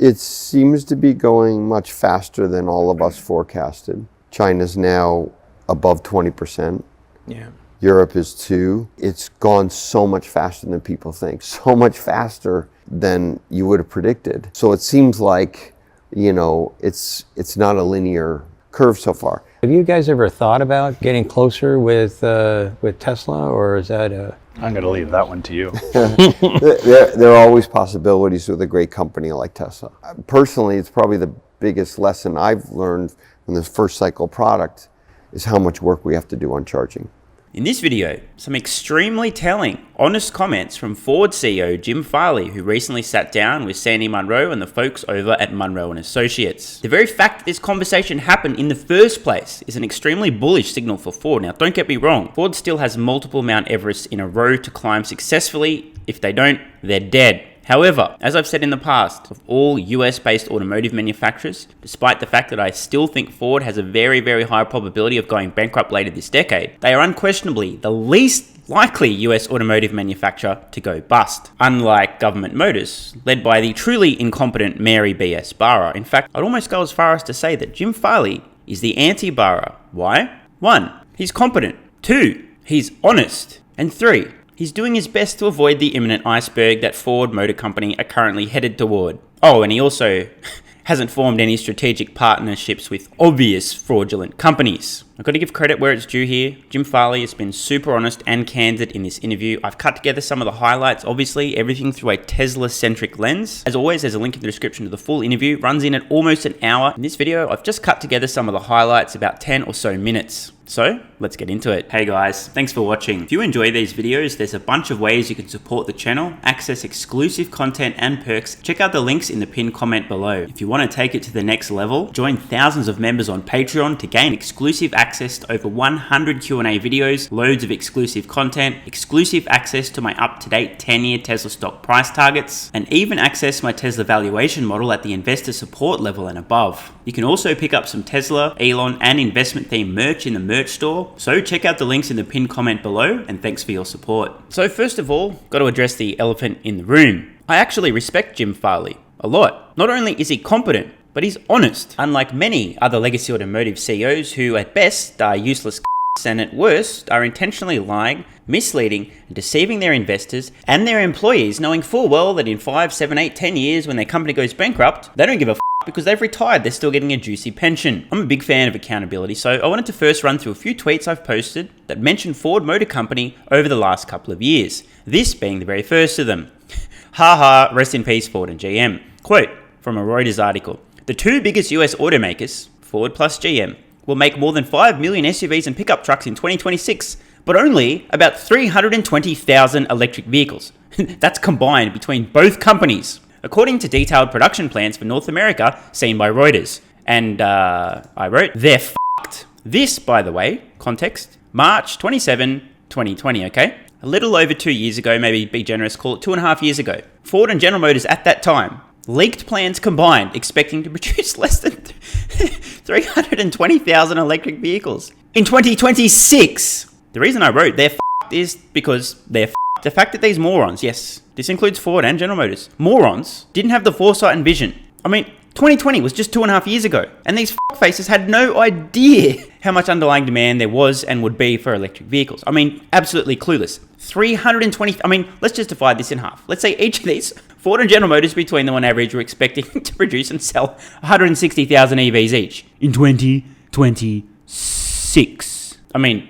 It seems to be going much faster than all of us forecasted. China's now above 20%. Yeah. Europe is 2%. It's gone so much faster than people think, so much faster than you would have predicted. So it seems like, it's not a linear curve so far. Have you guys ever thought about getting closer with Tesla, or is that a... I'm going to leave that one to you. There are always possibilities with a great company like Tesla. Personally, it's probably the biggest lesson I've learned from this first cycle product is how much work we have to do on charging. In this video, some extremely telling, honest comments from Ford CEO Jim Farley, who recently sat down with Sandy Munro and the folks over at Munro and Associates. The very fact that this conversation happened in the first place is an extremely bullish signal for Ford. Now, don't get me wrong, Ford still has multiple Mount Everests in a row to climb successfully. If they don't, they're dead. However, as I've said in the past, of all US-based automotive manufacturers, despite the fact that I still think Ford has a very, very high probability of going bankrupt later this decade, they are unquestionably the least likely US automotive manufacturer to go bust, unlike Government Motors, led by the truly incompetent Mary B.S. Barra. In fact, I'd almost go as far as to say that Jim Farley is the anti-Barra. Why? 1, he's competent. 2, he's honest. And 3, he's doing his best to avoid the imminent iceberg that Ford Motor Company are currently headed toward. Oh, and he also hasn't formed any strategic partnerships with obvious fraudulent companies. I've got to give credit where it's due here. Jim Farley has been super honest and candid in this interview. I've cut together some of the highlights, obviously, everything through a Tesla-centric lens. As always, there's a link in the description to the full interview. Runs in at almost an hour. In this video, I've just cut together some of the highlights, about 10 or so minutes. So let's get into it. Hey guys, thanks for watching. If you enjoy these videos, there's a bunch of ways you can support the channel, access exclusive content and perks. Check out the links in the pinned comment below. If you want to take it to the next level, join thousands of members on Patreon to gain exclusive access to over 100 Q&A videos, loads of exclusive content, exclusive access to my up-to-date 10-year Tesla stock price targets, and even access my Tesla valuation model at the investor support level and above. You can also pick up some Tesla, Elon, and investment themed merch in the merch store, so check out the links in the pinned comment below, and thanks for your support. So first of all, got to address the elephant in the room. I actually respect Jim Farley a lot. Not only is he competent, but he's honest, unlike many other legacy automotive CEOs who at best are useless and at worst are intentionally lying, misleading, and deceiving their investors and their employees, knowing full well that in 5, 7, 8, 10 years when their company goes bankrupt, they don't give a because they've retired, they're still getting a juicy pension. I'm a big fan of accountability, so I wanted to first run through a few tweets I've posted that mention Ford Motor Company over the last couple of years, this being the very first of them. Haha, rest in peace Ford and GM. Quote from a Reuters article, the 2 biggest US automakers, Ford plus GM, will make more than 5 million SUVs and pickup trucks in 2026, but only about 320,000 electric vehicles. That's combined between both companies, according to detailed production plans for North America seen by Reuters. And I wrote, they're fucked. This, by the way, context, March 27, 2020, okay? A little over 2 years ago, maybe be generous, call it 2.5 years ago. Ford and General Motors at that time leaked plans combined expecting to produce less than 320,000 electric vehicles in 2026. The reason I wrote they're fucked is because they're fucked. The fact that these morons, yes, this includes Ford and General Motors, morons didn't have the foresight and vision. I mean, 2020 was just 2.5 years ago, and these faces had no idea how much underlying demand there was and would be for electric vehicles. I mean, absolutely clueless. 320, I mean, let's just divide this in half. Let's say each of these, Ford and General Motors between them on average were expecting to produce and sell 160,000 EVs each in 2026. I mean,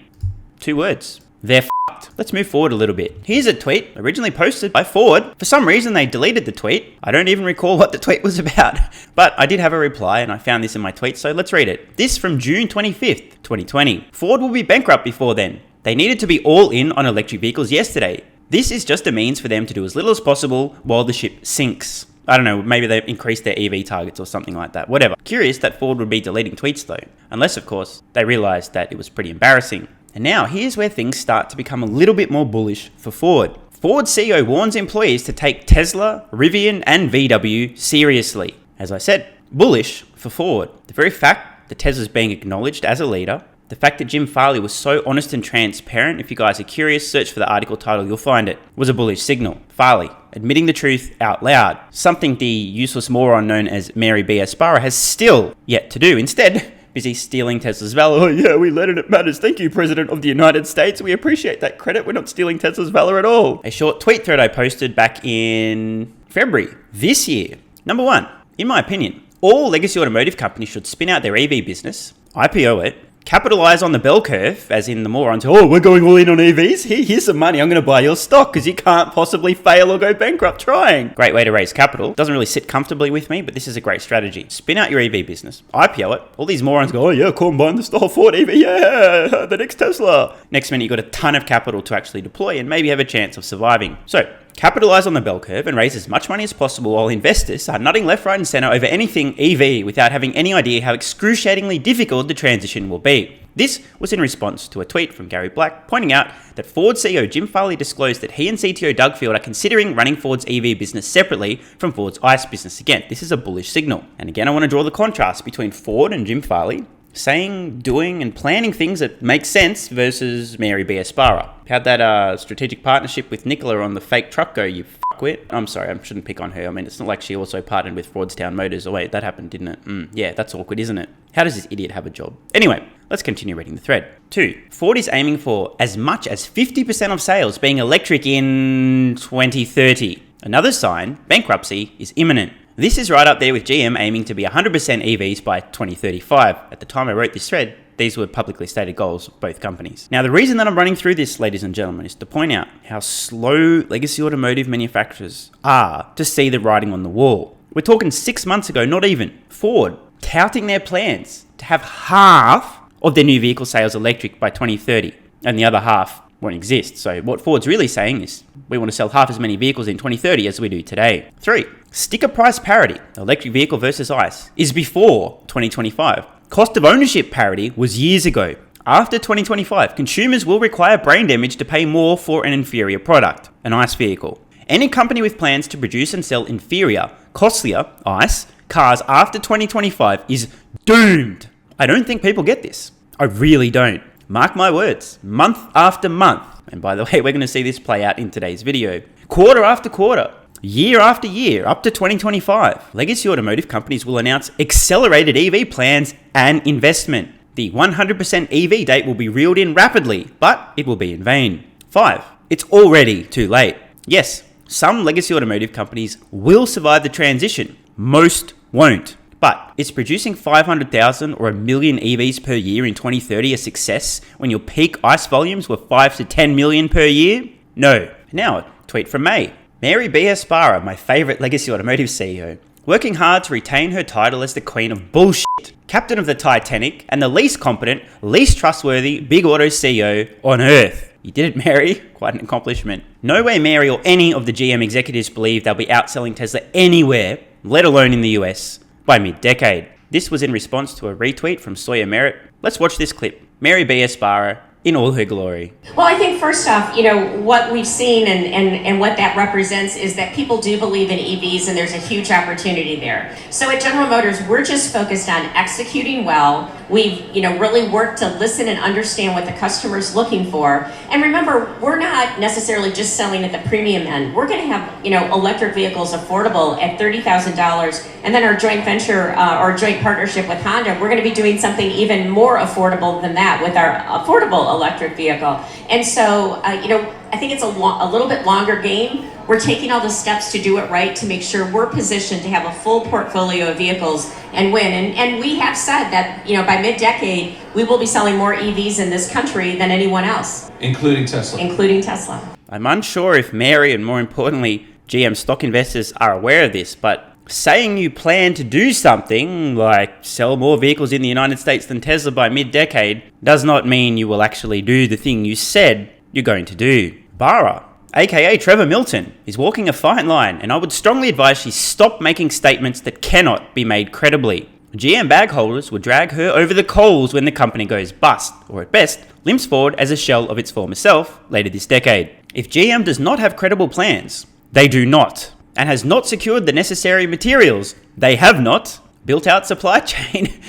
2 words. They're fucked. Let's move forward a little bit. Here's a tweet originally posted by Ford. For some reason, they deleted the tweet. I don't even recall what the tweet was about, but I did have a reply and I found this in my tweet, so let's read it. This from June 25th, 2020. Ford will be bankrupt before then. They needed to be all in on electric vehicles yesterday. This is just a means for them to do as little as possible while the ship sinks. I don't know, maybe they've increased their EV targets or something like that. Whatever. Curious that Ford would be deleting tweets though, unless of course they realized that it was pretty embarrassing. And now here's where things start to become a little bit more bullish for Ford. Ford CEO warns employees to take Tesla, Rivian, and VW seriously. As I said, bullish for Ford. The very fact that Tesla's being acknowledged as a leader, The fact that Jim Farley was so honest and transparent, if you guys are curious, search for the article title, you'll find it, was a bullish signal. Farley, admitting the truth out loud, something the useless moron known as Mary B. Asparra has still yet to do. Instead, busy stealing Tesla's valor. Oh yeah, we let it matters. Thank you, President of the United States. We appreciate that credit. We're not stealing Tesla's valor at all. A short tweet thread I posted back in February this year. Number one, in my opinion, all legacy automotive companies should spin out their EV business, IPO it, capitalize on the bell curve, as in the morons, oh, we're going all in on EVs. Here's some money. I'm going to buy your stock because you can't possibly fail or go bankrupt trying. Great way to raise capital. Doesn't really sit comfortably with me, but this is a great strategy. Spin out your EV business, IPO it. All these morons go, oh yeah, cool, I'm buying the style Ford EV. Yeah, the next Tesla. Next minute, you got a ton of capital to actually deploy and maybe have a chance of surviving. So, capitalize on the bell curve and raise as much money as possible while investors are nutting left, right, and center over anything EV without having any idea how excruciatingly difficult the transition will be. This was in response to a tweet from Gary Black pointing out that Ford CEO Jim Farley disclosed that he and CTO Doug Field are considering running Ford's EV business separately from Ford's ICE business. Again, this is a bullish signal. And again, I want to draw the contrast between Ford and Jim Farley saying, doing, and planning things that make sense versus Mary B. Asparra. Had that strategic partnership with Nikola on the fake truck go, you fuckwit. I'm sorry, I shouldn't pick on her. I mean, it's not like she also partnered with Fraudstown Motors. Oh wait, that happened, didn't it? Yeah, that's awkward, isn't it? How does this idiot have a job? Anyway, let's continue reading the thread. 2. Ford is aiming for as much as 50% of sales being electric in 2030. Another sign, bankruptcy is imminent. This is right up there with GM aiming to be 100% EVs by 2035. At the time I wrote this thread, these were publicly stated goals of both companies. Now, the reason that I'm running through this, ladies and gentlemen, is to point out how slow legacy automotive manufacturers are to see the writing on the wall. We're talking 6 months ago, not even. Ford touting their plans to have half of their new vehicle sales electric by 2030, and the other half won't exist. So what Ford's really saying is, we want to sell half as many vehicles in 2030 as we do today. 3. Sticker price parity, electric vehicle versus ICE, is before 2025. Cost of ownership parity was years ago. After 2025, consumers will require brain damage to pay more for an inferior product, an ICE vehicle. Any company with plans to produce and sell inferior, costlier ICE cars after 2025 is doomed. I don't think people get this. I really don't. Mark my words, month after month. And by the way, we're going to see this play out in today's video. Quarter after quarter, year after year, up to 2025, legacy automotive companies will announce accelerated EV plans and investment. The 100% EV date will be reeled in rapidly, but it will be in vain. 5. It's already too late. Yes, some legacy automotive companies will survive the transition. Most won't. But is producing 500,000 or 1 million EVs per year in 2030 a success when your peak ICE volumes were 5 to 10 million per year? No. Now, a tweet from May. Mary B. Asparra, my favorite legacy automotive CEO, working hard to retain her title as the queen of bullshit, captain of the Titanic, and the least competent, least trustworthy big auto CEO on earth. You did it, Mary. Quite an accomplishment. No way Mary or any of the GM executives believe they'll be outselling Tesla anywhere, let alone in the US, by mid-decade. This was in response to a retweet from Sawyer Merritt. Let's watch this clip. Mary B. Asparra in all her glory. Well, I think first off, what we've seen and what that represents is that people do believe in EVs and there's a huge opportunity there. So at General Motors, we're just focused on executing well. We've, really worked to listen and understand what the customer's looking for. And remember, we're not necessarily just selling at the premium end. We're going to have, electric vehicles affordable at $30,000. And then our joint venture or joint partnership with Honda, we're going to be doing something even more affordable than that with our affordable electric vehicle. And so, I think it's a little bit longer game. We're taking all the steps to do it right to make sure we're positioned to have a full portfolio of vehicles and win. And we have said that, by mid-decade, we will be selling more EVs in this country than anyone else. Including Tesla. Including Tesla. I'm unsure if Mary and more importantly, GM stock investors are aware of this, but saying you plan to do something like sell more vehicles in the United States than Tesla by mid-decade does not mean you will actually do the thing you said you're going to do. Barra, aka Trevor Milton, is walking a fine line, and I would strongly advise she stop making statements that cannot be made credibly. GM bag holders will drag her over the coals when the company goes bust, or at best, limps forward as a shell of its former self later this decade. If GM does not have credible plans, they do not, and has not secured the necessary materials, they have not, built out supply chain,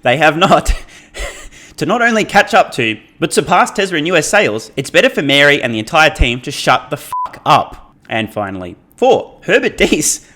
they have not, To not only catch up to, but surpass Tesla in US sales, it's better for Mary and the entire team to shut the fuck up. And finally, 4. Herbert Diess.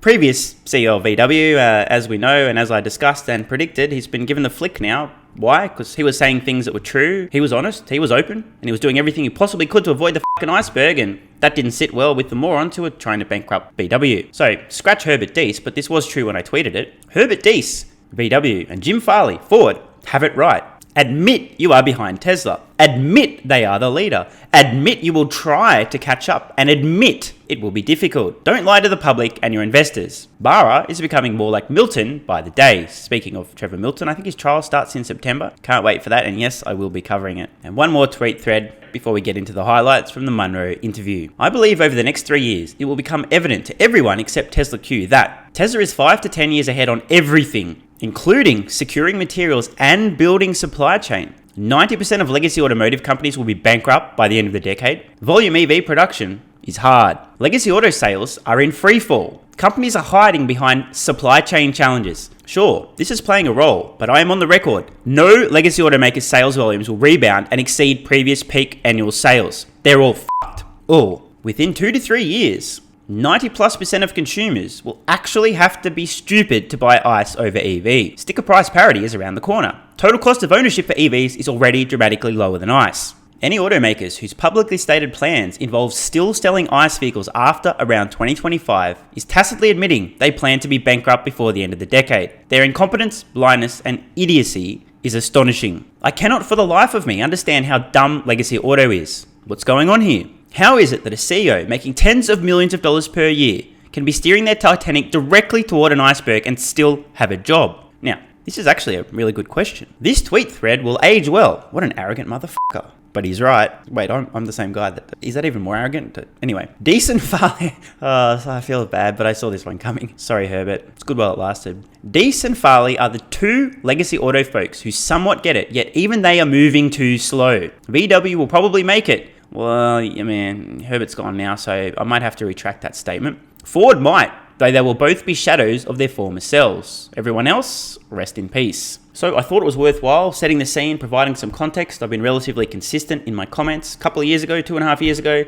Previous CEO of VW, as we know, and as I discussed and predicted, he's been given the flick now. Why? Because he was saying things that were true, he was honest, he was open, and he was doing everything he possibly could to avoid the fucking iceberg, and that didn't sit well with the morons who were trying to bankrupt VW. So, scratch Herbert Diess, but this was true when I tweeted it. Herbert Diess, VW, and Jim Farley, Ford, have it right. Admit you are behind Tesla. Admit they are the leader. Admit you will try to catch up, and admit it will be difficult. Don't lie to the public and your investors. Barra is becoming more like Milton by the day. Speaking of Trevor Milton, I think his trial starts in September. Can't wait for that, and yes, I will be covering it. And one more tweet thread before we get into the highlights from the Munro interview. I believe over the next 3 years, it will become evident to everyone except Tesla Q that Tesla is 5 to 10 years ahead on everything, including securing materials and building supply chain. 90% of legacy automotive companies will be bankrupt by the end of the decade. Volume EV production is hard. Legacy auto sales are in free fall. Companies are hiding behind supply chain challenges. Sure, this is playing a role, but I am on the record. No legacy automakers' sales volumes will rebound and exceed previous peak annual sales. They're all fucked. All. Within 2 to 3 years, 90+% of consumers will actually have to be stupid to buy ICE over EV. Sticker price parity is around the corner. Total cost of ownership for EVs is already dramatically lower than ICE. Any automakers whose publicly stated plans involve still selling ICE vehicles after around 2025 is tacitly admitting they plan to be bankrupt before the end of the decade. Their incompetence, blindness, and idiocy is astonishing. I cannot for the life of me understand how dumb legacy auto is. What's going on here? How is it that a CEO making tens of millions of dollars per year can be steering their Titanic directly toward an iceberg and still have a job? Now, this is actually a really good question. This tweet thread will age well. What an arrogant motherfucker. But he's right. Wait, I'm the same guy. Is that even more arrogant? Anyway, Diess and Farley. I feel bad, but I saw this one coming. Sorry, Herbert. It's good while it lasted. Diess and Farley are the two legacy auto folks who somewhat get it, yet even they are moving too slow. VW will probably make it. Well, I mean, Herbert's gone now, so I might have to retract that statement. Ford might, though they will both be shadows of their former selves. Everyone else, rest in peace. So I thought it was worthwhile setting the scene, providing some context. I've been relatively consistent in my comments. A couple of years ago, 2.5 years ago,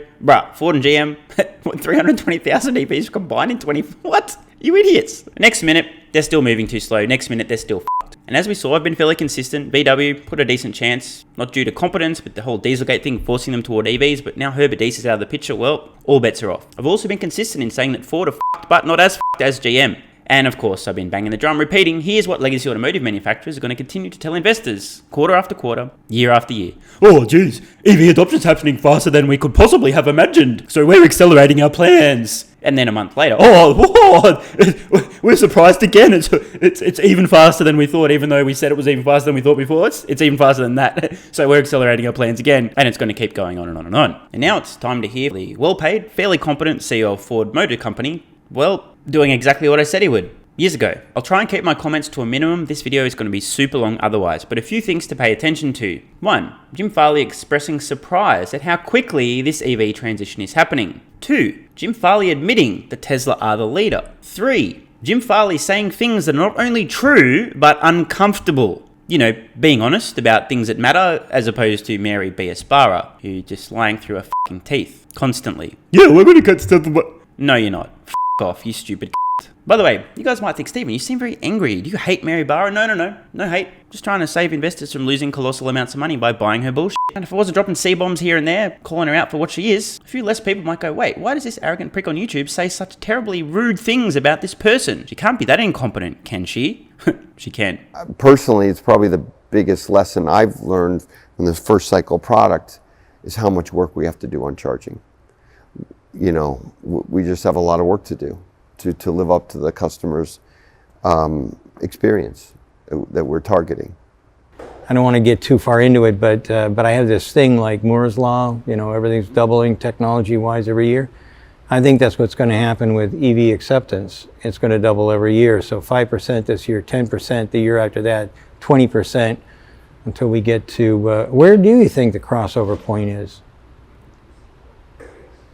Ford and GM, 320,000 EVs combined in 20... What? You idiots. Next minute, they're still moving too slow. Next minute, they're still fucked. And as we saw, I've been fairly consistent. VW put a decent chance, not due to competence, but the whole Dieselgate thing forcing them toward EVs. But now Herbert Diess is out of the picture. Well, all bets are off. I've also been consistent in saying that Ford are fucked, but not as fucked as GM. And of course, I've been banging the drum, repeating, here's what legacy automotive manufacturers are going to continue to tell investors, quarter after quarter, year after year. Oh, geez, EV adoption's happening faster than we could possibly have imagined, so we're accelerating our plans. And then a month later, we're surprised again. It's even faster than we thought, even though we said it was even faster than we thought before. It's even faster than that. So we're accelerating our plans again, and it's going to keep going on and on and on. And now it's time to hear the well-paid, fairly competent CEO of Ford Motor Company, well, doing exactly what I said he would years ago. I'll try and keep my comments to a minimum. This video is going to be super long otherwise, but a few things to pay attention to. 1. Jim Farley expressing surprise at how quickly this EV transition is happening. 2. Jim Farley admitting that Tesla are the leader. 3. Jim Farley saying things that are not only true, but uncomfortable. You know, being honest about things that matter, as opposed to Mary B.S. Barra, who just lying through her fucking teeth constantly. Yeah, we're going to cut stuff. No, you're not. Off, you stupid. By the way, you guys might think, Stephen, you seem very angry. Do you hate Mary Barra? No hate. Just trying to save investors from losing colossal amounts of money by buying her bullshit. And if I wasn't dropping C-bombs here and there, calling her out for what she is, a few less people might go, wait, why does this arrogant prick on YouTube say such terribly rude things about this person? She can't be that incompetent, can she? She can. Personally, it's probably the biggest lesson I've learned from this first cycle product is how much work we have to do on charging. You know, we just have a lot of work to do to live up to the customer's experience that we're targeting. I don't want to get too far into it, but I have this thing like Moore's Law, you know, everything's doubling technology-wise every year. I think that's what's going to happen with EV acceptance. It's going to double every year. So 5% this year, 10% the year after that, 20% until we get to, where do you think the crossover point is?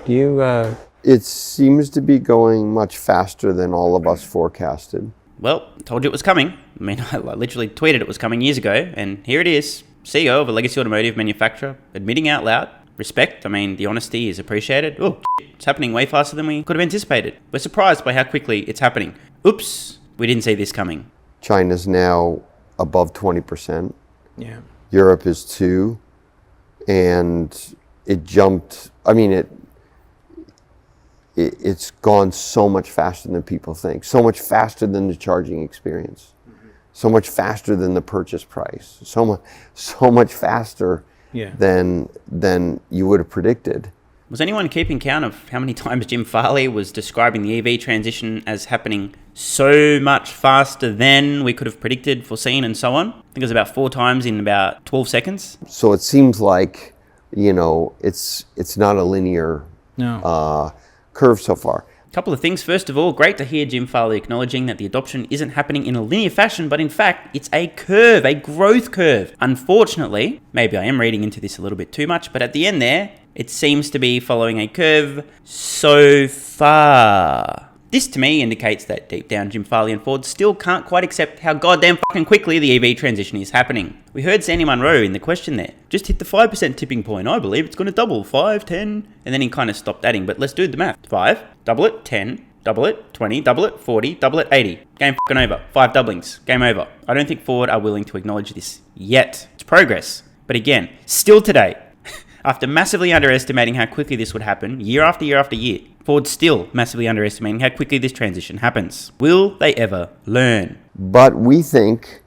Do you? It seems to be going much faster than all of us forecasted. Well, told you it was coming. I mean, I literally tweeted it was coming years ago, and here it is. CEO of a legacy automotive manufacturer admitting out loud. Respect. I mean, the honesty is appreciated. Oh, it's happening way faster than we could have anticipated. We're surprised by how quickly it's happening. Oops, we didn't see this coming. China's now above 20%. Yeah. Europe is 2%. And it jumped. I mean, it's gone so much faster than people think. So much faster than the charging experience. So much faster than the purchase price. So much faster than you would have predicted. Was anyone keeping count of how many times Jim Farley was describing the EV transition as happening so much faster than we could have predicted, foreseen, and so on? I think it was about 4 times in about 12 seconds. So it seems like, it's not a linear curve so far. Couple of things. First of all, great to hear Jim Farley acknowledging that the adoption isn't happening in a linear fashion, but in fact, it's a curve, a growth curve. Unfortunately, maybe I am reading into this a little bit too much, but at the end there, it seems to be following a curve so far. This to me indicates that deep down Jim Farley and Ford still can't quite accept how goddamn fucking quickly the EV transition is happening. We heard Sandy Munro in the question there. Just hit the 5% tipping point. I believe it's going to double. 5, 10. And then he kind of stopped adding. But let's do the math. 5, double it, 10, double it, 20, double it, 40, double it, 80. Game fucking over. 5 doublings. Game over. I don't think Ford are willing to acknowledge this yet. It's progress. But again, still today, after massively underestimating how quickly this would happen, year after year after year, Ford's still massively underestimating how quickly this transition happens. Will they ever learn? But we think,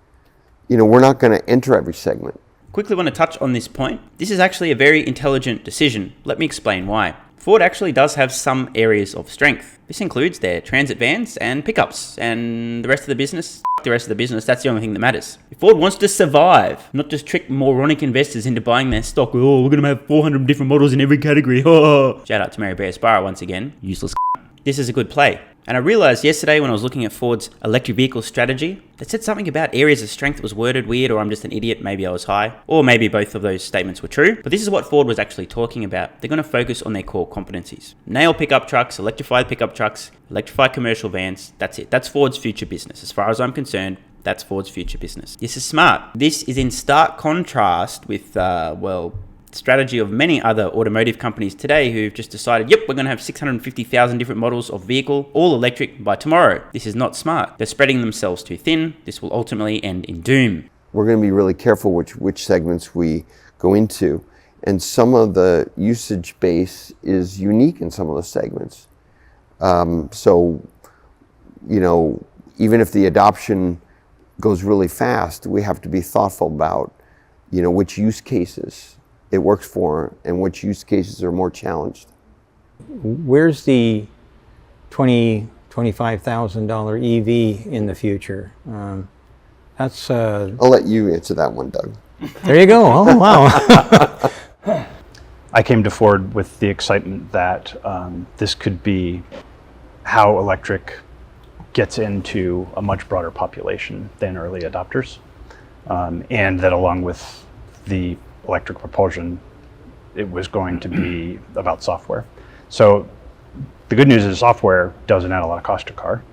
we're not going to enter every segment. Quickly want to touch on this point. This is actually a very intelligent decision. Let me explain why. Ford actually does have some areas of strength. This includes their transit vans and pickups, and the rest of the business, that's the only thing that matters. If Ford wants to survive, not just trick moronic investors into buying their stock, oh, we're going to have 400 different models in every category. Shout out to Mary Bear Sparrow once again, useless. This is a good play. And I realized yesterday when I was looking at Ford's electric vehicle strategy, they said something about areas of strength that was worded weird, or I'm just an idiot, maybe I was high, or maybe both of those statements were true. But this is what Ford was actually talking about. They're going to focus on their core competencies. Nail pickup trucks, electrify commercial vans. That's it. That's Ford's future business. As far as I'm concerned, that's Ford's future business. This is smart. This is in stark contrast with, strategy of many other automotive companies today who've just decided, yep, we're going to have 650,000 different models of vehicle, all electric by tomorrow. This is not smart. They're spreading themselves too thin. This will ultimately end in doom. We're going to be really careful which segments we go into. And some of the usage base is unique in some of those segments. Even if the adoption goes really fast, we have to be thoughtful about, which use cases it works for and which use cases are more challenged. Where's the $25,000 EV in the future? I'll let you answer that one, Doug. There you go. Oh, wow. I came to Ford with the excitement that this could be how electric gets into a much broader population than early adopters. And that along with the electric propulsion, it was going to be about software. So the good news is software doesn't add a lot of cost to a car.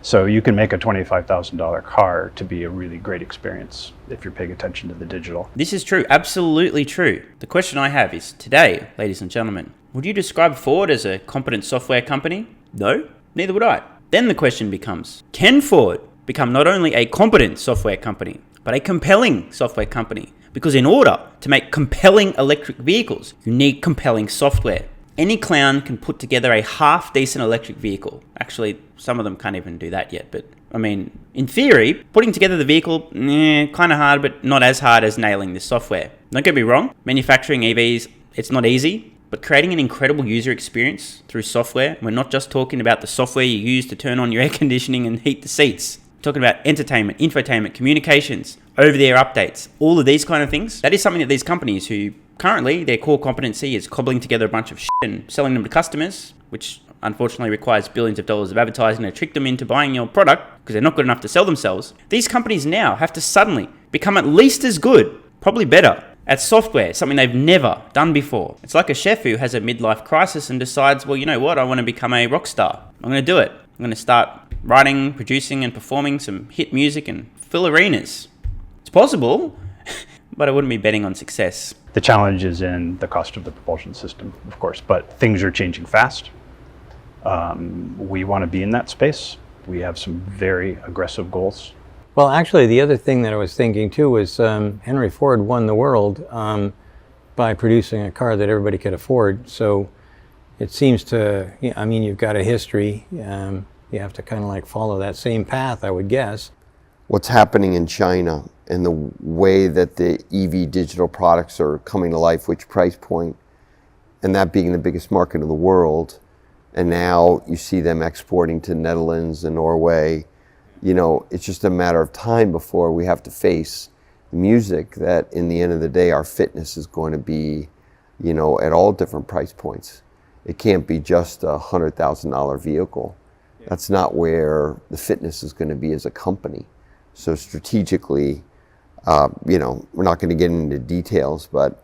So you can make a $25,000 car to be a really great experience if you're paying attention to the digital. This is true, absolutely true. The question I have is, today, ladies and gentlemen, would you describe Ford as a competent software company? No, neither would I. Then the question becomes, can Ford become not only a competent software company, but a compelling software company? Because in order to make compelling electric vehicles, you need compelling software. Any clown can put together a half-decent electric vehicle. Actually, some of them can't even do that yet. But, in theory, putting together the vehicle, kind of hard, but not as hard as nailing the software. Don't get me wrong, manufacturing EVs, it's not easy. But creating an incredible user experience through software, we're not just talking about the software you use to turn on your air conditioning and heat the seats. Talking about entertainment, infotainment, communications, over-the-air updates, all of these kind of things. That is something that these companies who currently their core competency is cobbling together a bunch of shit and selling them to customers, which unfortunately requires billions of dollars of advertising to trick them into buying your product because they're not good enough to sell themselves. These companies now have to suddenly become at least as good, probably better, at software, something they've never done before. It's like a chef who has a midlife crisis and decides, well, you know what, I want to become a rock star. I'm going to do it. I'm going to start writing, producing, and performing some hit music and fill arenas. It's possible, but I wouldn't be betting on success. The challenge is in the cost of the propulsion system, of course, but things are changing fast. We want to be in that space. We have some very aggressive goals. Well, actually, the other thing that I was thinking too was Henry Ford won the world by producing a car that everybody could afford. So it seems to, I mean, you've got a history. You have to kind of like follow that same path, I would guess. What's happening in China and the way that the EV digital products are coming to life, which price point, and that being the biggest market in the world, and now you see them exporting to Netherlands and Norway. You know, it's just a matter of time before we have to face music that in the end of the day, our fitness is going to be, you know, at all different price points. It can't be just a $100,000 vehicle. That's not where the fitness is going to be as a company. So strategically, you know, we're not going to get into details, but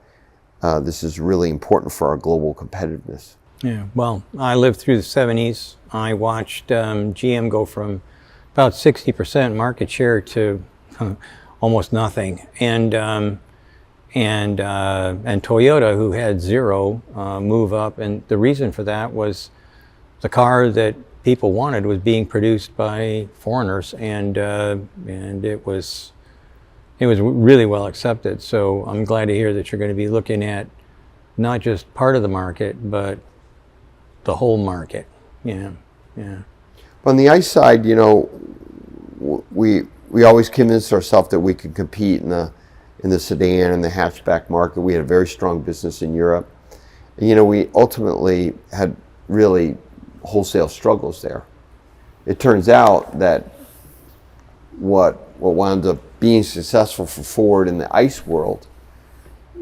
this is really important for our global competitiveness. Yeah, well, I lived through the 70s. I watched GM go from about 60% market share to almost nothing, and Toyota, who had zero, move up. And the reason for that was the car that people wanted was being produced by foreigners, and it was really well accepted. So I'm glad to hear that you're going to be looking at not just part of the market, but the whole market. Yeah. On the ICE side, you know, we always convinced ourselves that we could compete in the sedan and the hatchback market. We had a very strong business in Europe. And, you know, we ultimately had really wholesale struggles there. It turns out that what wound up being successful for Ford in the ICE world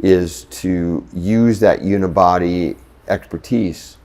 is to use that unibody expertise,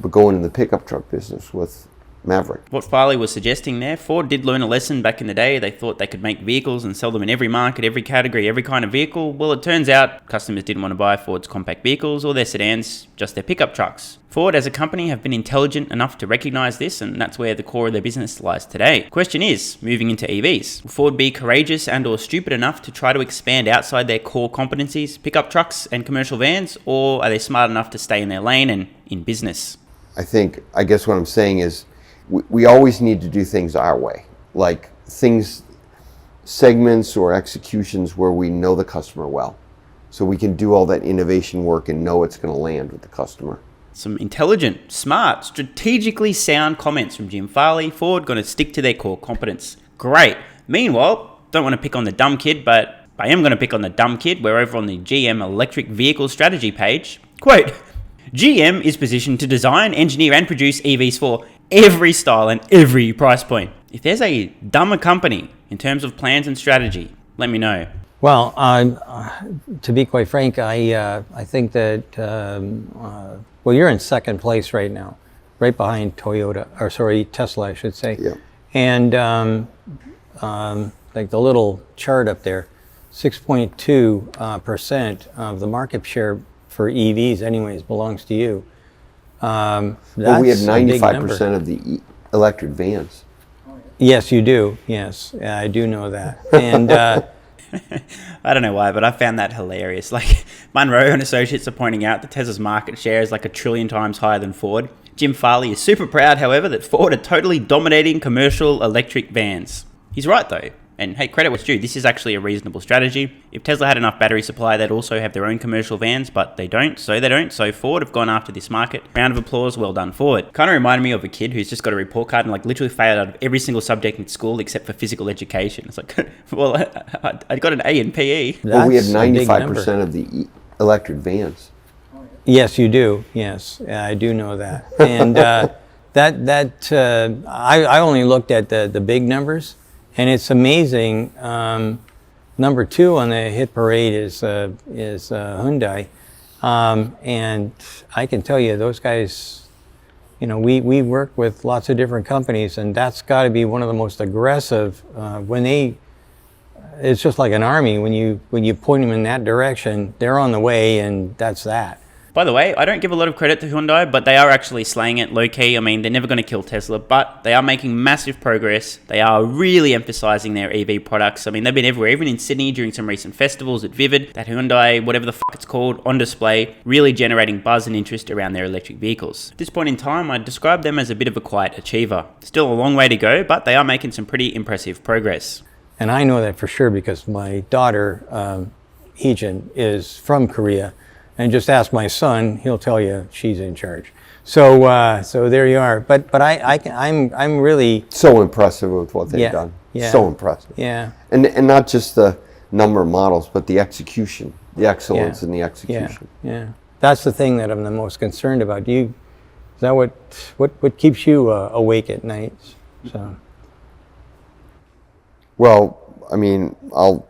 but go into the pickup truck business with Maverick. What Farley was suggesting there, Ford did learn a lesson back in the day. They thought they could make vehicles and sell them in every market, every category, every kind of vehicle. Well, it turns out customers didn't want to buy Ford's compact vehicles or their sedans, just their pickup trucks. Ford as a company have been intelligent enough to recognize this, and that's where the core of their business lies today. Question is, moving into EVs, will Ford be courageous and or stupid enough to try to expand outside their core competencies, pickup trucks and commercial vans, or are they smart enough to stay in their lane and in business? I guess what I'm saying is, we always need to do things our way, like segments or executions where we know the customer well. So we can do all that innovation work and know it's going to land with the customer. Some intelligent, smart, strategically sound comments from Jim Farley. Ford going to stick to their core competence. Great. Meanwhile, don't want to pick on the dumb kid, but I am going to pick on the dumb kid. We're over on the GM electric vehicle strategy page. Quote, GM is positioned to design, engineer and produce EVs for every style and every price point. If there's a dumber company in terms of plans and strategy, let me know. Well, to be quite frank, I think that well, you're in second place right now, right behind Tesla, I should say. Yeah. And like the little chart up there, 6.2% of the market share for EVs, anyways, belongs to you. Well, we have 95% of the electric vans. Yes, you do. Yes, I do know that. And I don't know why, but I found that hilarious. Like, Munro and Associates are pointing out that Tesla's market share is like 1 trillion times higher than Ford. Jim Farley is super proud, however, that Ford are totally dominating commercial electric vans. He's right, though. And hey, credit what's due, this is actually a reasonable strategy. If Tesla had enough battery supply, they'd also have their own commercial vans, but they don't. So Ford have gone after this market. Round of applause, well done, Ford. Kind of reminded me of a kid who's just got a report card and like literally failed out of every single subject in school except for physical education. It's like, well, I got an A in PE. Well, we have 95% of the electric vans. Yes, you do. Yes, I do know that. And I only looked at the big numbers. And it's amazing. Number 2 on the hit parade is Hyundai, and I can tell you those guys. You know, we work with lots of different companies, and that's got to be one of the most aggressive. It's just like an army. When you point them in that direction, they're on the way, and that's that. By the way, I don't give a lot of credit to Hyundai, but they are actually slaying it low-key. I mean, they're never going to kill Tesla, but they are making massive progress. They are really emphasizing their EV products. I mean, they've been everywhere, even in Sydney during some recent festivals at Vivid, that Hyundai, whatever the fuck it's called, on display, really generating buzz and interest around their electric vehicles. At this point in time, I'd describe them as a bit of a quiet achiever. Still a long way to go, but they are making some pretty impressive progress. And I know that for sure because my daughter, Heejin, is from Korea. And just ask my son; he'll tell you she's in charge. So, so there you are. But I'm really So impressive with what they've Yeah, done. yeah. So impressive. yeah And not just the number of models, but the execution, the excellence in the yeah execution. yeah. That's the thing that I'm the most concerned about. Is that what keeps you awake at night? So. Well, I mean, I'll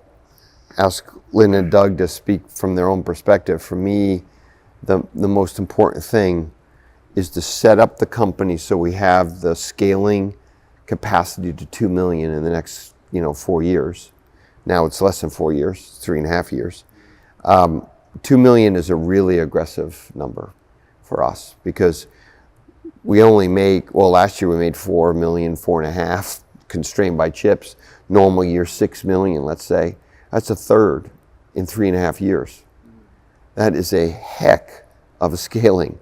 ask Lynn and Doug to speak from their own perspective. For me, the most important thing is to set up the company so we have the scaling capacity to 2 million in the next 4 years. Now it's less than 4 years, 3.5 years. 2 million is a really aggressive number for us because we only make, last year we made 4 million, 4.5, constrained by chips. Normal year, 6 million, let's say. That's a third in 3.5 years. That is a heck of a scaling.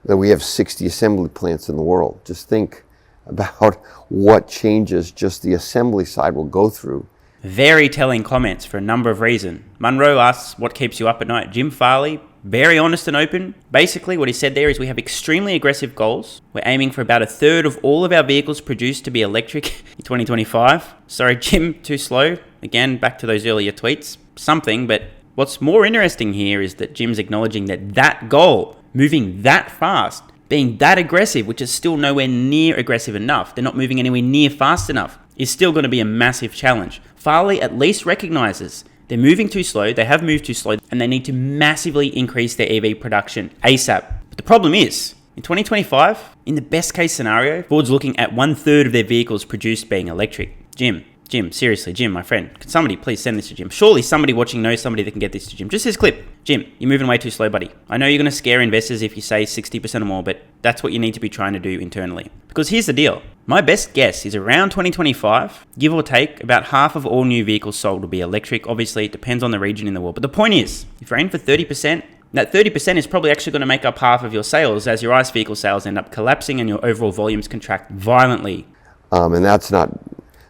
That we have 60 assembly plants in the world. Just think about what changes just the assembly side will go through. Very telling comments for a number of reasons. Munro asks, what keeps you up at night? Jim Farley, very honest and open. Basically, what he said there is we have extremely aggressive goals. We're aiming for about a third of all of our vehicles produced to be electric in 2025. Sorry, Jim, too slow. Again, back to those earlier tweets. Something, but what's more interesting here is that Jim's acknowledging that goal, moving that fast, being that aggressive, which is still nowhere near aggressive enough, they're not moving anywhere near fast enough, is still going to be a massive challenge. Farley at least recognizes they're moving too slow, they have moved too slow, and they need to massively increase their EV production ASAP. But the problem is, in 2025, in the best case scenario, Ford's looking at 1/3 of their vehicles produced being electric. Jim, seriously, Jim, my friend, can somebody please send this to Jim? Surely somebody watching knows somebody that can get this to Jim. Just this clip. Jim, you're moving way too slow, buddy. I know you're going to scare investors if you say 60% or more, but that's what you need to be trying to do internally. Because here's the deal. My best guess is around 2025, give or take, about half of all new vehicles sold will be electric. Obviously, it depends on the region in the world. But the point is, if you're aiming for 30%, that 30% is probably actually going to make up half of your sales as your ICE vehicle sales end up collapsing and your overall volumes contract violently. And that's not...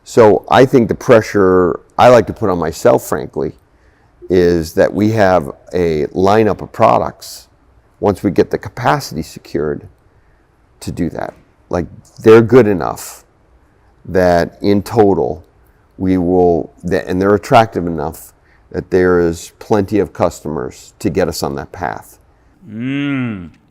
So I think the pressure I like to put on myself, frankly, is that we have a lineup of products once we get the capacity secured to do that. Like, they're good enough that in total we will, and they're attractive enough that there is plenty of customers to get us on that path.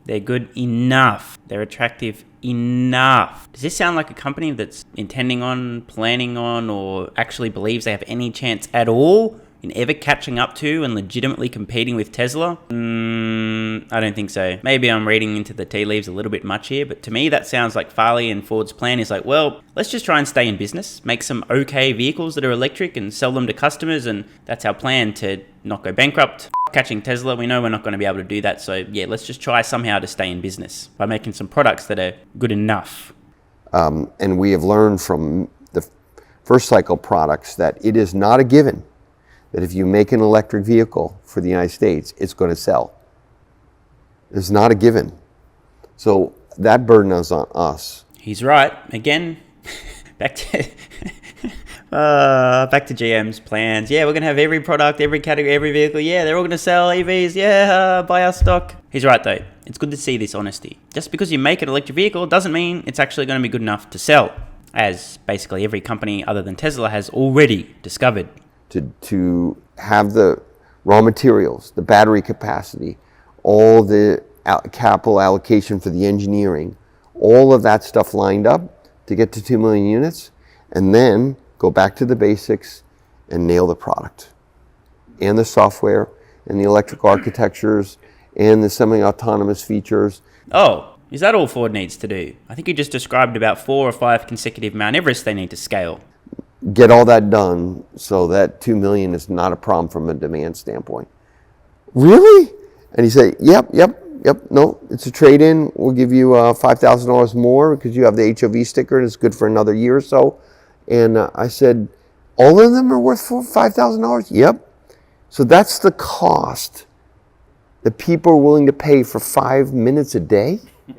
They're good enough. They're attractive enough. Does this sound like a company that's intending on, planning on, or actually believes they have any chance at all in ever catching up to and legitimately competing with Tesla? I don't think so. Maybe I'm reading into the tea leaves a little bit much here, but to me that sounds like Farley and Ford's plan is like, well, let's just try and stay in business, make some okay vehicles that are electric and sell them to customers, and that's our plan to not go bankrupt. Catching Tesla, we know we're not going to be able to do that, so yeah, let's just try somehow to stay in business by making some products that are good enough. And we have learned from the first cycle products that it is not a given that if you make an electric vehicle for the United States, it's going to sell. It's not a given. So that burden is on us. He's right. Again, back to GM's plans. Yeah, we're going to have every product, every category, every vehicle. Yeah, they're all going to sell EVs. Yeah, buy our stock. He's right, though. It's good to see this honesty. Just because you make an electric vehicle doesn't mean it's actually going to be good enough to sell, as basically every company other than Tesla has already discovered. To have the raw materials, the battery capacity, all the capital allocation for the engineering, all of that stuff lined up to get to 2 million units, and then go back to the basics and nail the product and the software and the electrical architectures and the semi-autonomous features. Oh, is that all Ford needs to do? I think you just described about 4 or 5 consecutive Mount Everest they need to scale. Get all that done so that 2 million is not a problem from a demand standpoint. Really? And he said, yep, No, it's a trade-in. We'll give you $5,000 more because you have the HOV sticker and it's good for another year or so. And I said, all of them are worth $5,000? Yep. So that's the cost that people are willing to pay for 5 minutes a day. Yeah.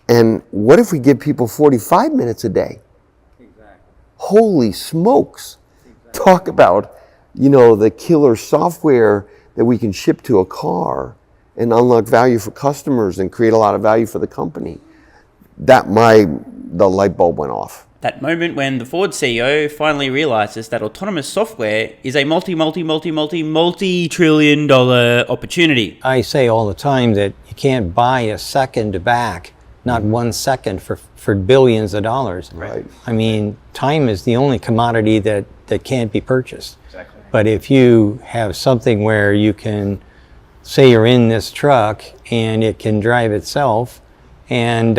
And what if we give people 45 minutes a day? Exactly. Holy smokes. Exactly. Talk about, the killer software that we can ship to a car and unlock value for customers and create a lot of value for the company. The light bulb went off. That moment when the Ford CEO finally realizes that autonomous software is a multi-trillion dollar opportunity. I say all the time that you can't buy a second back, not 1 second for billions of dollars. Right. I mean, time is the only commodity that can't be purchased. Exactly. But if you have something where you can say you're in this truck and it can drive itself, and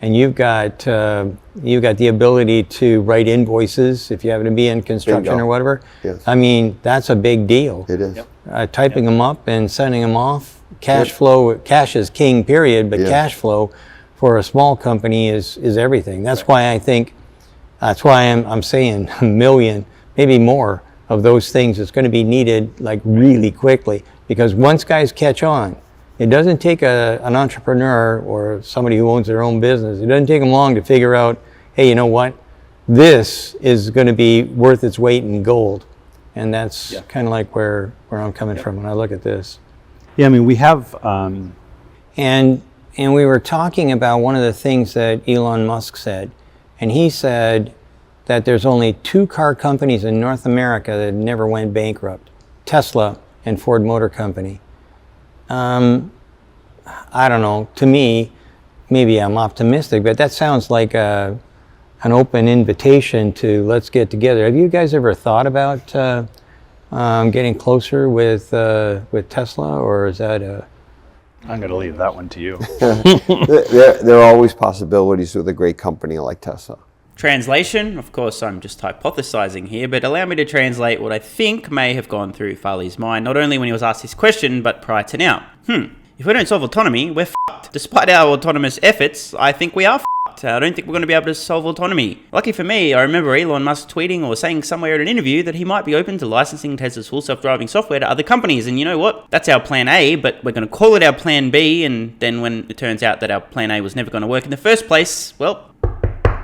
you've got the ability to write invoices if you happen to be in construction Bingo. or whatever. Yes. I mean, that's a big deal. It is. Yep. Typing them up and sending them off. Cash flow, cash is king, period. But cash flow for a small company is everything. That's why I think, that's why I'm saying 1 million, maybe more of those things is going to be needed like really quickly. Because once guys catch on, it doesn't take an entrepreneur or somebody who owns their own business, it doesn't take them long to figure out, hey, you know what? This is going to be worth its weight in gold. And that's kind of like where I'm coming from when I look at this. Yeah, I mean, we have... And we were talking about one of the things that Elon Musk said. And he said that there's only 2 car companies in North America that never went bankrupt. Tesla and Ford Motor Company. I don't know, to me, maybe I'm optimistic, but that sounds like an open invitation to let's get together. Have you guys ever thought about getting closer with Tesla, or is that I'm going to leave that one to you. There are always possibilities with a great company like Tesla. Translation, of course, I'm just hypothesizing here, but allow me to translate what I think may have gone through Farley's mind, not only when he was asked this question, but prior to now. If we don't solve autonomy, we're f***ed. Despite our autonomous efforts, I think we are f***ed. I don't think we're going to be able to solve autonomy. Lucky for me, I remember Elon Musk tweeting or saying somewhere in an interview that he might be open to licensing Tesla's full self-driving software to other companies. And you know what? That's our plan A, but we're going to call it our plan B. And then when it turns out that our plan A was never going to work in the first place, well...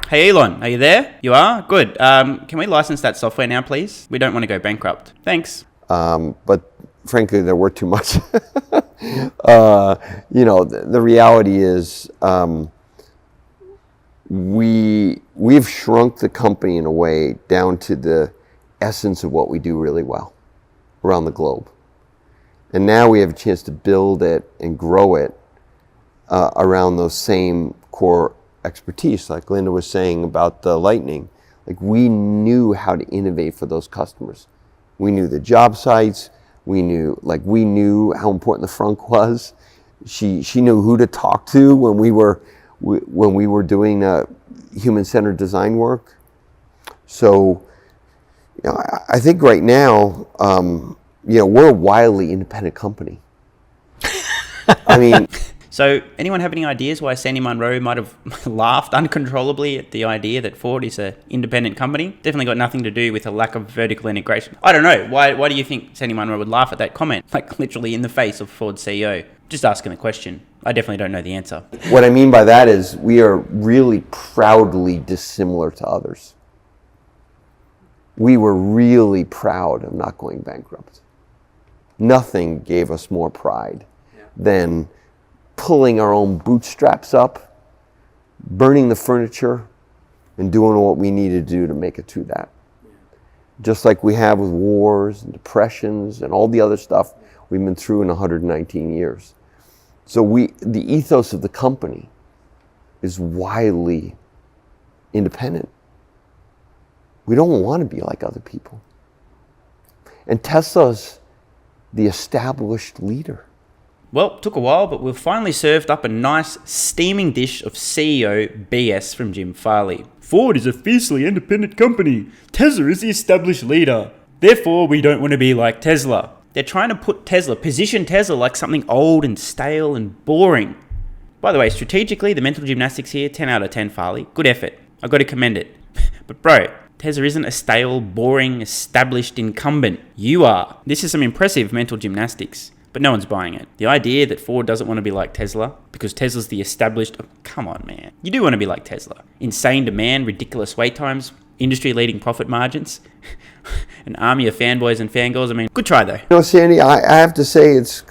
Hey Elon, are you there? You are? Good. Can we license that software now, please? We don't want to go bankrupt. Thanks. But frankly, they're worth too much. The reality is we've shrunk the company in a way down to the essence of what we do really well around the globe. And now we have a chance to build it and grow it around those same core expertise, like Linda was saying about the Lightning. Like, we knew how to innovate for those customers. We knew the job sites. We knew how important the frunk was. She knew who to talk to when we were doing human-centered design work. So, I think right now, we're a wildly independent company. I mean. So, anyone have any ideas why Sandy Munro might have laughed uncontrollably at the idea that Ford is an independent company? Definitely got nothing to do with a lack of vertical integration. I don't know. Why do you think Sandy Munro would laugh at that comment? Like, literally in the face of Ford's CEO. Just asking a question. I definitely don't know the answer. What I mean by that is we are really proudly dissimilar to others. We were really proud of not going bankrupt. Nothing gave us more pride than pulling our own bootstraps up, burning the furniture, and doing what we needed to do to make it to that. Just like we have with wars and depressions and all the other stuff we've been through in 119 years. So the ethos of the company is wildly independent. We don't want to be like other people. And Tesla's the established leader. Well, took a while, but we've finally served up a nice steaming dish of CEO BS from Jim Farley. Ford is a fiercely independent company. Tesla is the established leader. Therefore, we don't want to be like Tesla. They're trying to position Tesla like something old and stale and boring. By the way, strategically, the mental gymnastics here, 10 out of 10, Farley. Good effort. I've got to commend it. But bro, Tesla isn't a stale, boring, established incumbent. You are. This is some impressive mental gymnastics, but no one's buying it. The idea that Ford doesn't want to be like Tesla because Tesla's the established... Oh, come on, man. You do want to be like Tesla. Insane demand, ridiculous wait times, industry-leading profit margins, an army of fanboys and fangirls. I mean, good try, though. You know, Sandy, I have to say it's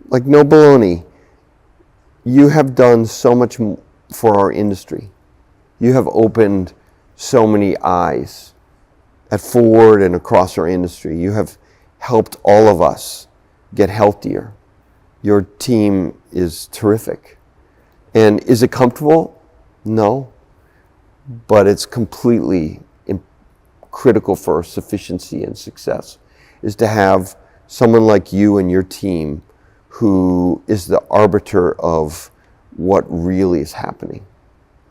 like no baloney. You have done so much for our industry. You have opened so many eyes at Ford and across our industry. You have helped all of us get healthier. Your team is terrific. And is it comfortable? No. But it's completely critical for our sufficiency and success, is to have someone like you and your team who is the arbiter of what really is happening.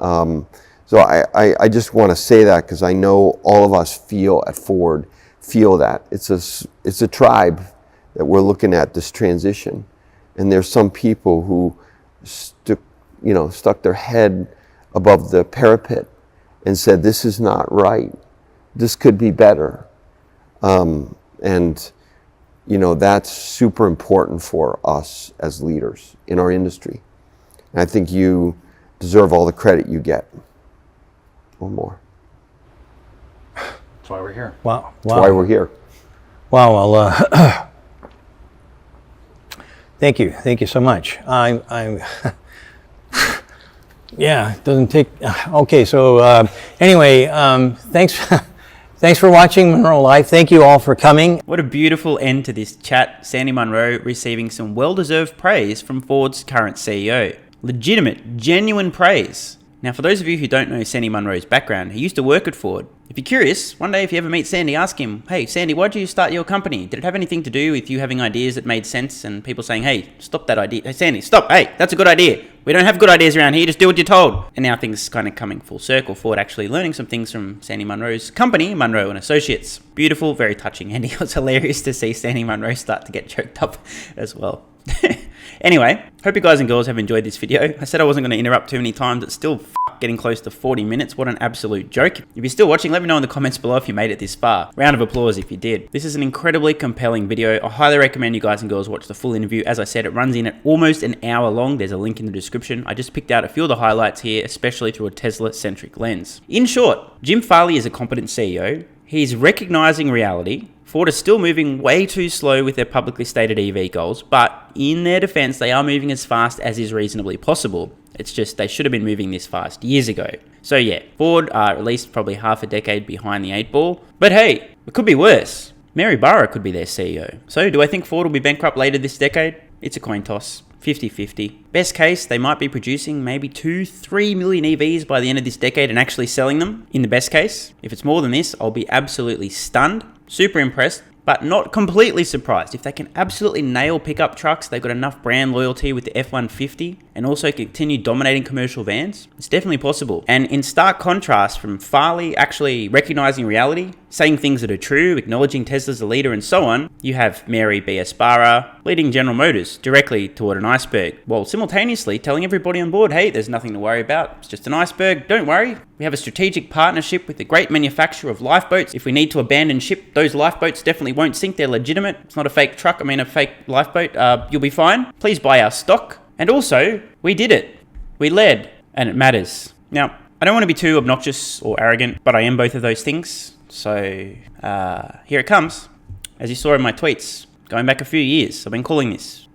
So I just want to say that because I know all of us at Ford feel that. It's a tribe that we're looking at this transition. And there's some people who stuck their head above the parapet and said, this is not right. This could be better. And that's super important for us as leaders in our industry. And I think you deserve all the credit you get, or more. That's why we're here. Wow. That's why we're here. Wow. Well, thank you. Thank you so much. I'm yeah, it doesn't take... Okay, so anyway, thanks for watching Munro Live. Thank you all for coming. What a beautiful end to this chat. Sandy Munro receiving some well-deserved praise from Ford's current CEO. Legitimate, genuine praise. Now, for those of you who don't know Sandy Munro's background, he used to work at Ford. If you're curious, one day if you ever meet Sandy, ask him, hey, Sandy, why'd you start your company? Did it have anything to do with you having ideas that made sense and people saying, hey, stop that idea. Hey, Sandy, stop. Hey, that's a good idea. We don't have good ideas around here. Just do what you're told. And now things kind of coming full circle. Ford actually learning some things from Sandy Munro's company, Munro & Associates. Beautiful, very touching. And it was hilarious to see Sandy Munro start to get choked up as well. Anyway, hope you guys and girls have enjoyed this video. I said I wasn't going to interrupt too many times. It's still getting close to 40 minutes. What an absolute joke. If you're still watching, let me know in the comments below if you made it this far. Round of applause if you did. This is an incredibly compelling video. I highly recommend you guys and girls watch the full interview. As I said, it runs in at almost an hour long. There's a link in the description. I just picked out a few of the highlights here, especially through a Tesla-centric lens. In short, Jim Farley is a competent CEO. He's recognizing reality. Ford is still moving way too slow with their publicly stated EV goals, but in their defense, they are moving as fast as is reasonably possible. It's just they should have been moving this fast years ago. So yeah, Ford are at least probably half a decade behind the 8 ball. But hey, it could be worse. Mary Barra could be their CEO. So do I think Ford will be bankrupt later this decade? It's a coin toss. 50-50. Best case, they might be producing maybe 2-3 million EVs by the end of this decade and actually selling them in the best case. If it's more than this, I'll be absolutely stunned, super impressed, but not completely surprised. If they can absolutely nail pickup trucks, they've got enough brand loyalty with the F-150 and also continue dominating commercial vans, it's definitely possible. And in stark contrast from Farley actually recognizing reality, saying things that are true, acknowledging Tesla's the leader and so on, you have Mary B.S. Barra leading General Motors directly toward an iceberg, while simultaneously telling everybody on board, hey, there's nothing to worry about, it's just an iceberg, don't worry. We have a strategic partnership with a great manufacturer of lifeboats. If we need to abandon ship, those lifeboats definitely won't sink, they're legitimate. It's not a fake truck, a fake lifeboat, you'll be fine. Please buy our stock. And also, we did it. We led, and it matters. Now, I don't want to be too obnoxious or arrogant, but I am both of those things. So, here it comes. As you saw in my tweets, going back a few years, I've been calling this.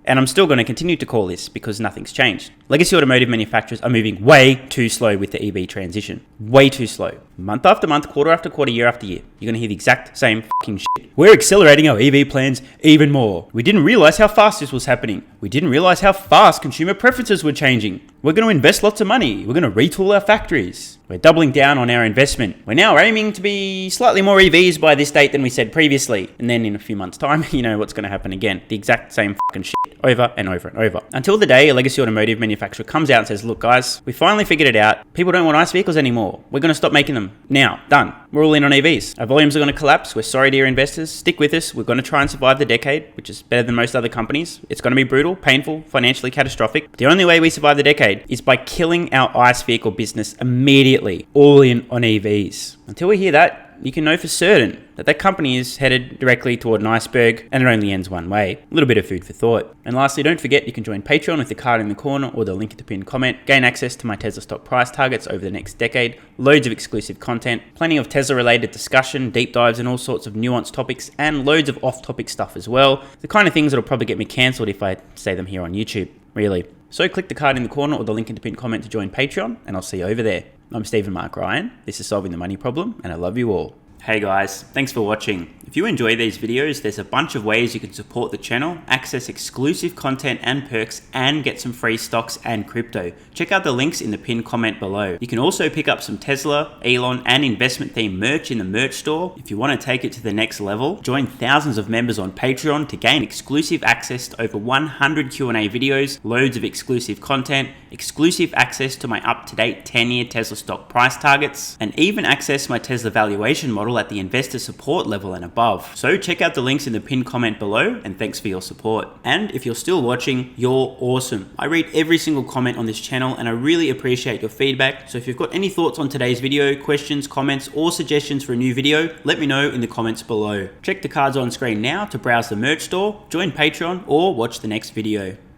And I'm still going to continue to call this because nothing's changed. Legacy automotive manufacturers are moving way too slow with the EV transition. Way too slow. Month after month, quarter after quarter, year after year. You're going to hear the exact same fucking shit. We're accelerating our EV plans even more. We didn't realize how fast this was happening. We didn't realize how fast consumer preferences were changing. We're going to invest lots of money. We're going to retool our factories. We're doubling down on our investment. We're now aiming to be slightly more EVs by this date than we said previously. And then in a few months' time, you know what's going to happen again. The exact same fucking shit over and over and over. Until the day a legacy automotive manufacturer manufacturer comes out and says, look guys, we finally figured it out. People don't want ICE vehicles anymore. We're going to stop making them. Now, done. We're all in on EVs. Our volumes are going to collapse. We're sorry, dear investors. Stick with us. We're going to try and survive the decade, which is better than most other companies. It's going to be brutal, painful, financially catastrophic. The only way we survive the decade is by killing our ICE vehicle business immediately, all in on EVs. Until we hear that, you can know for certain that that company is headed directly toward an iceberg, and it only ends one way. A little bit of food for thought. And lastly, don't forget you can join Patreon with the card in the corner or the link in the pinned comment, gain access to my Tesla stock price targets over the next decade, loads of exclusive content, plenty of Tesla related discussion, deep dives and all sorts of nuanced topics, and loads of off topic stuff as well. The kind of things that'll probably get me cancelled if I say them here on YouTube, really. So click the card in the corner or the link in the pinned comment to join Patreon, and I'll see you over there. I'm Stephen Mark Ryan, this is Solving the Money Problem, and I love you all. Hey guys, thanks for watching. If you enjoy these videos, there's a bunch of ways you can support the channel, access exclusive content and perks, and get some free stocks and crypto. Check out the links in the pinned comment below. You can also pick up some Tesla, Elon, and investment themed merch in the merch store. If you want to take it to the next level, join thousands of members on Patreon to gain exclusive access to over 100 Q&A videos, loads of exclusive content, exclusive access to my up-to-date 10-year Tesla stock price targets, and even access my Tesla valuation model at the investor support level and above. So check out the links in the pinned comment below, and thanks for your support. And if you're still watching, you're awesome. I read every single comment on this channel and I really appreciate your feedback. So if you've got any thoughts on today's video, questions, comments, or suggestions for a new video, let me know in the comments below. Check the cards on screen now to browse the merch store, join Patreon, or watch the next video.